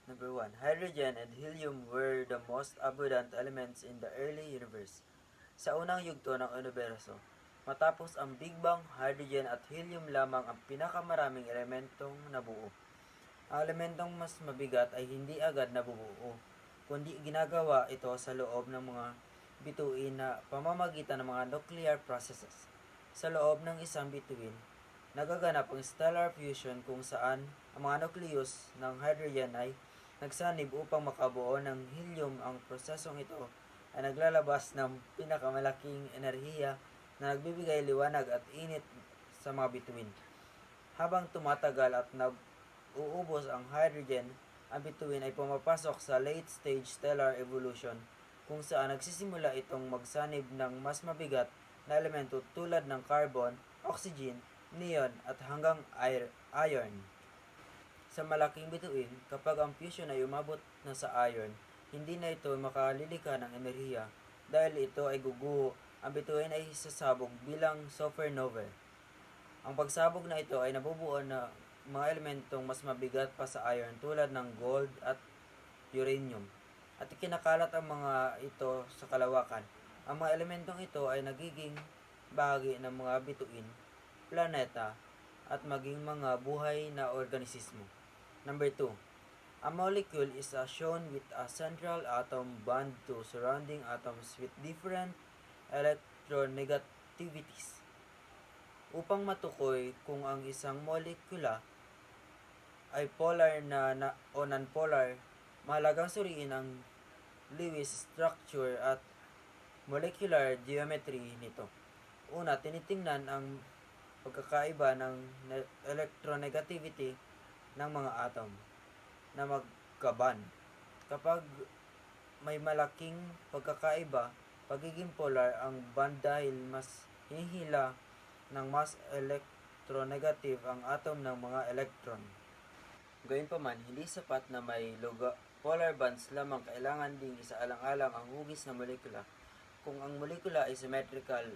Number 1. Hydrogen and helium were the most abundant elements in the early universe. Sa unang yugto ng universo, matapos ang Big Bang, hydrogen at helium lamang ang pinakamaraming elementong nabuo. Ang elementong mas mabigat ay hindi agad nabubuo, kundi ginagawa ito sa loob ng mga bituin na pamamagitan ng mga nuclear processes. Sa loob ng isang bituin, nagaganap ang stellar fusion kung saan ang mga nucleus ng hydrogen ay nagsanib upang makabuo ng helium. Ang prosesong ito ay naglalabas ng pinakamalaking enerhiya na nagbibigay liwanag at init sa mga bituin. Habang tumatagal at uubos ang hydrogen, ang bituin ay pumapasok sa late-stage stellar evolution kung saan nagsisimula itong magsanib ng mas mabigat na elemento tulad ng carbon, oxygen, neon at hanggang iron. Sa malaking bituin, kapag ang fusion ay umabot na sa iron, hindi na ito makalilika ng enerhiya. Dahil ito ay guguho, ang bituin ay sasabog bilang supernova. Ang pagsabog na ito ay nabubuo na mga elementong mas mabigat pa sa iron tulad ng gold at uranium. At ikinakalat ang mga ito sa kalawakan. Ang mga elementong ito ay nagiging bahagi ng mga bituin, planeta, at maging mga buhay na organismo. Number 2. A molecule is shown with a central atom bound to surrounding atoms with different electronegativities. Upang matukoy kung ang isang molekula ay polar o non-polar, mahalagang suriin ang Lewis structure at molecular geometry nito. Una, tinitingnan ang pagkakaiba ng electronegativity ng mga atom na magka-bond. Kapag may malaking pagkakaiba, pagiging polar ang bond dahil mas hinihila ng mas electronegative ang atom ng mga electron. Gayunpaman, hindi sapat na may polar bonds lamang, kailangan ding isaalang-alang ang hugis na molekula. Kung ang molekula ay symmetrical,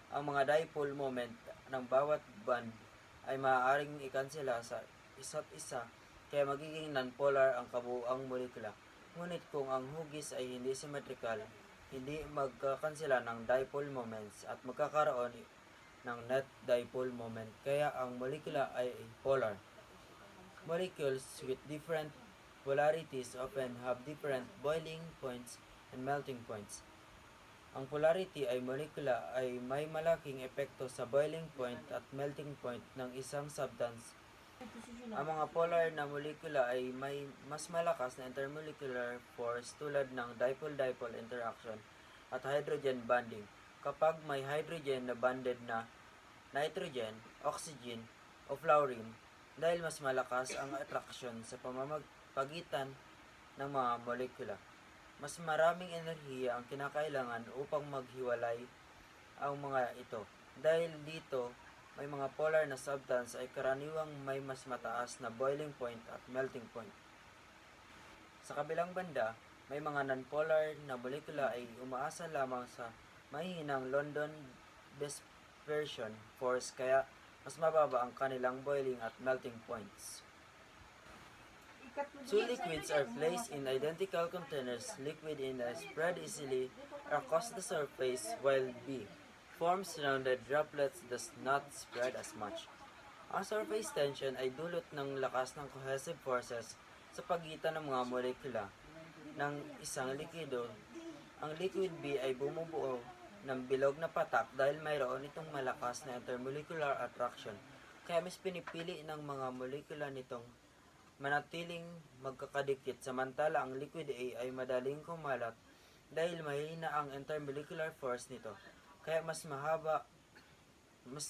ang mga dipole moment ng bawat bond ay maaaring ikansela sa isa't isa, kaya magiging non-polar ang kabuuang molekula. Ngunit kung ang hugis ay hindi symmetrical, hindi magkakansela ng dipole moments at magkakaroon ng net dipole moment, kaya ang molekula ay polar. Molecules with different polarities often have different boiling points and melting points. Ang polarity ay molekula ay may malaking epekto sa boiling point at melting point ng isang substance. Ang mga polar na molekula ay may mas malakas na intermolecular force tulad ng dipole-dipole interaction at hydrogen bonding. Kapag may hydrogen na bonded na nitrogen, oxygen, o fluorine, dahil mas malakas ang attraction sa pamamagitan ng mga molekula, mas maraming enerhiya ang kinakailangan upang maghiwalay ang mga ito. Dahil dito, may mga polar na substance ay karaniwang may mas mataas na boiling point at melting point. Sa kabilang banda, may mga non-polar na molekula ay umaasa lamang sa mahihinang London dispersion force, kaya mas mababa ang kanilang boiling at melting points. Two liquids are placed in identical containers. Liquid in a spread easily across the surface, while B forms rounded droplets does not spread as much. Ang surface tension ay dulot ng lakas ng cohesive forces sa pagitan ng mga molekula ng isang likido. Ang liquid B ay bumubuo ng bilog na patak dahil mayroon itong malakas na intermolecular attraction. Kaya mas pinipili ng mga molekula nitong manatiling magkakadikit, samantala ang liquid A ay madaling kumalat dahil mahina ang intermolecular force nito. Kaya mas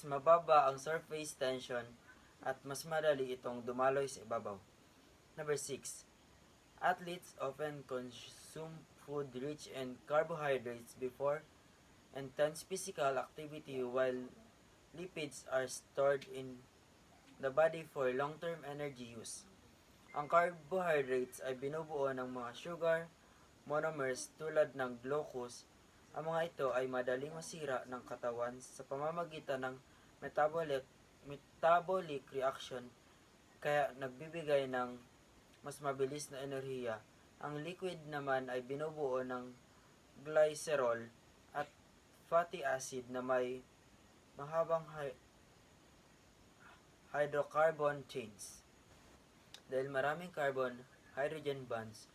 mababa ang surface tension at mas madali itong dumaloy sa ibabaw. Number 6. Athletes often consume food rich in carbohydrates before intense physical activity, while lipids are stored in the body for long-term energy use. Ang carbohydrates ay binubuo ng mga sugar monomers tulad ng glucose. Ang mga ito ay madaling masira ng katawan sa pamamagitan ng metabolic reaction, kaya nagbibigay ng mas mabilis na enerhiya. Ang liquid naman ay binubuo ng glycerol at fatty acid na may mahabang hydrocarbon chains. Dahil maraming carbon-hydrogen bonds,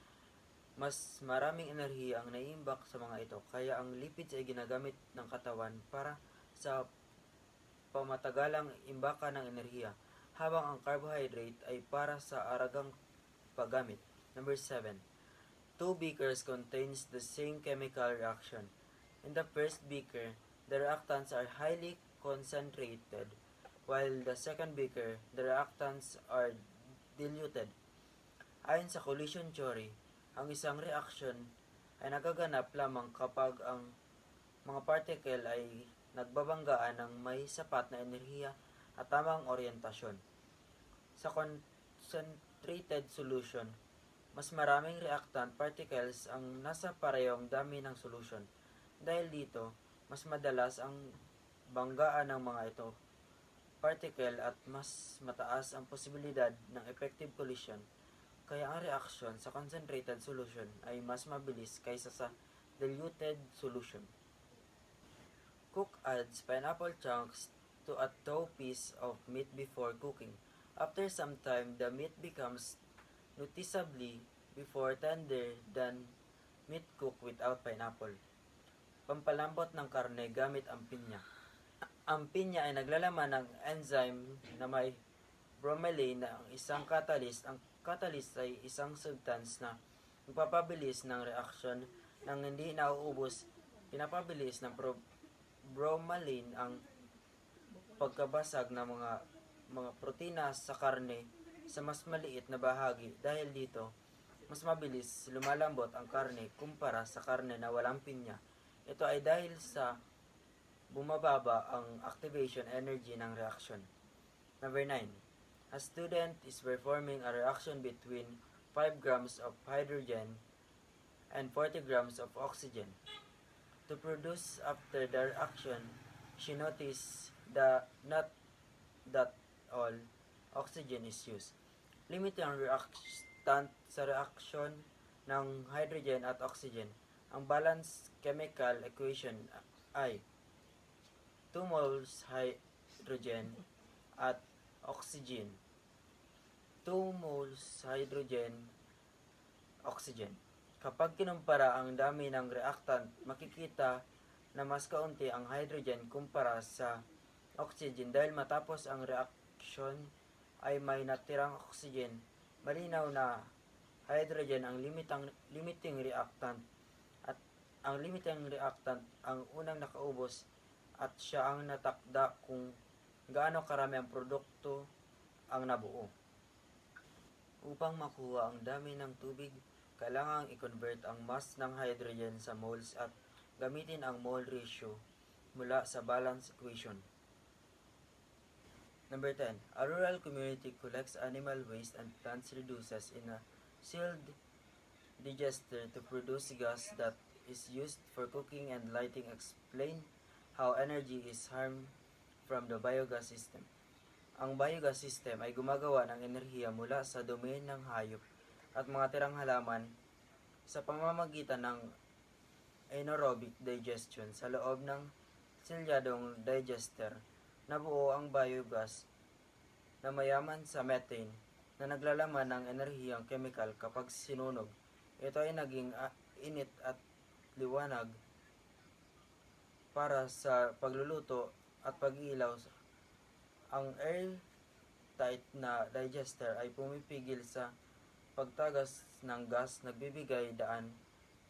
mas maraming enerhiya ang naiimbak sa mga ito. Kaya ang lipids ay ginagamit ng katawan para sa pamatagalang imbakan ng enerhiya, habang ang carbohydrate ay para sa aragang paggamit. Number 7. Two beakers contains the same chemical reaction. In the first beaker, the reactants are highly concentrated, while the second beaker, the reactants are diluted. Ayon sa collision theory, ang isang reaction ay nagaganap lamang kapag ang mga particle ay nagbabanggaan ng may sapat na enerhiya at tamang oryentasyon. Sa concentrated solution, mas maraming reactant particles ang nasa parehong dami ng solution. Dahil dito, mas madalas ang banggaan ng mga ito particle at mas mataas ang posibilidad ng effective collision. Kaya ang reaction sa concentrated solution ay mas mabilis kaysa sa diluted solution. Cook adds pineapple chunks to a tough piece of meat before cooking. After some time, the meat becomes noticeably before tender than meat cooked without pineapple. Pampalambot ng karne gamit ang pinya. Ang pinya ay naglalaman ng enzyme na may bromelain na ang isang catalyst. Ang catalyst ay isang substance na nagpapabilis ng reaksyon nang hindi nauubos. Pinapabilis ng bromelain ang pagkabasag ng mga protina sa karne sa mas maliit na bahagi. Dahil dito, mas mabilis lumalambot ang karne kumpara sa karne na walang pinya. Ito ay dahil sa bumababa ang activation energy ng reaction. Number 9. A student is performing a reaction between 5 grams of hydrogen and 40 grams of oxygen. To produce after the reaction, she noticed not that all oxygen is used. Limiting ang reactant sa reaction ng hydrogen at oxygen. Ang balanced chemical equation ay 2 moles hydrogen at oxygen. 2 moles hydrogen, oxygen. Kapag kinumpara ang dami ng reactant, makikita na mas kaunti ang hydrogen kumpara sa oxygen dahil matapos ang reaction ay may natirang oxygen. Malinaw na hydrogen ang limiting reactant at ang limiting reactant ang unang nakaubos at siya ang natakda kung gaano karami ang produkto ang nabuo. Upang makuha ang dami ng tubig, kailangang i-convert ang mass ng hydrogen sa moles at gamitin ang mole ratio mula sa balance equation. Number 10. A rural community collects animal waste and plants reduces in a sealed digester to produce gas that is used for cooking and lighting. Explain how energy is harmed from the biogas system. Ang biogas system ay gumagawa ng enerhiya mula sa dumi ng hayop at mga tirang halaman sa pamamagitan ng anaerobic digestion. Sa loob ng selyadong digester, nabuo ang biogas na mayaman sa methane na naglalaman ng enerhiyang chemical kapag sinunog. Ito ay naging init at liwanag para sa pagluluto at pag-ilaw. Ang airtight na digester ay pumipigil sa pagtagas ng gas, nagbibigay daan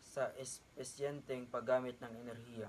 sa epesyenteng paggamit ng enerhiya.